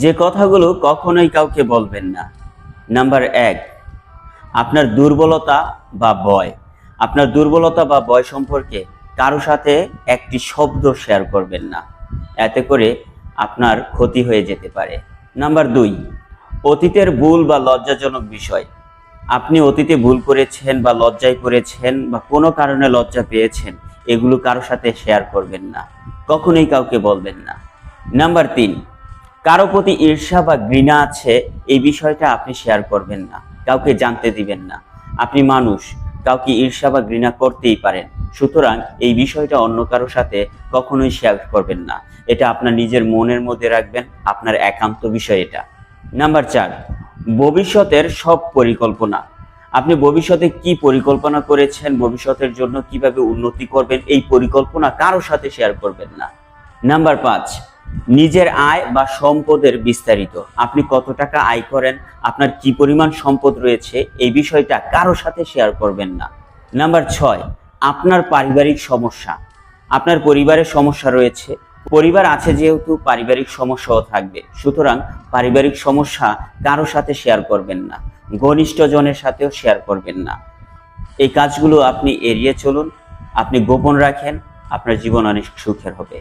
যে কথাগুলো কখনোই কাউকে বলবেন না। নাম্বার 1, আপনার দুর্বলতা বা ভয়। আপনার দুর্বলতা বা ভয় সম্পর্কে কারো সাথে একটি শব্দ শেয়ার করবেন না, এতে করে আপনার ক্ষতি হয়ে যেতে পারে। নাম্বার 2, অতীতের ভুল বা লজ্জাজনক বিষয়। আপনি অতীতে ভুল করেছেন বা লজ্জায় পড়েছেন বা কোনো কারণে লজ্জা পেয়েছেন, এগুলো কারো সাথে শেয়ার করবেন না, কখনোই কাউকে বলবেন না। নাম্বার 3, কারো প্রতি ঈর্ষা বা ঘৃণা আছে, এই বিষয়টা আপনি শেয়ার করবেন না, কাউকে জানতে দিবেন না। আপনি মানুষ, কাউকে ঈর্ষা বা ঘৃণা করতেই পারেন, সুতরাং এই বিষয়টা অন্য কারো সাথে কখনোই শেয়ার করবেন না। এটা আপনার নিজের মনের মধ্যে রাখবেন, আপনার একান্ত বিষয় এটা। নাম্বার 4, ভবিষ্যতের সব পরিকল্পনা। আপনি ভবিষ্যতে কি পরিকল্পনা করেছেন, ভবিষ্যতের জন্য কিভাবে উন্নতি করবেন, এই পরিকল্পনা কারো সাথে শেয়ার করবেন না। নাম্বার 5, নিজের আয় বা সম্পদের বিস্তারিত। আপনি কত টাকা আয় করেন, আপনার কি পরিমাণ সম্পদ রয়েছে, এই বিষয়টা কারো সাথে শেয়ার করবেন না। নাম্বার 6, আপনার পারিবারিক সমস্যা। আপনার পরিবারের সমস্যা রয়েছে, পরিবার আছে যেহেতু পারিবারিক সমস্যাও থাকবে, সুতরাং পারিবারিক সমস্যা কারো সাথে শেয়ার করবেন না, ঘনিষ্ঠ জনের সাথেও শেয়ার করবেন না। এই কাজগুলো আপনি এড়িয়ে চলুন, আপনি গোপন রাখেন, আপনার জীবন অনেক সুখের হবে।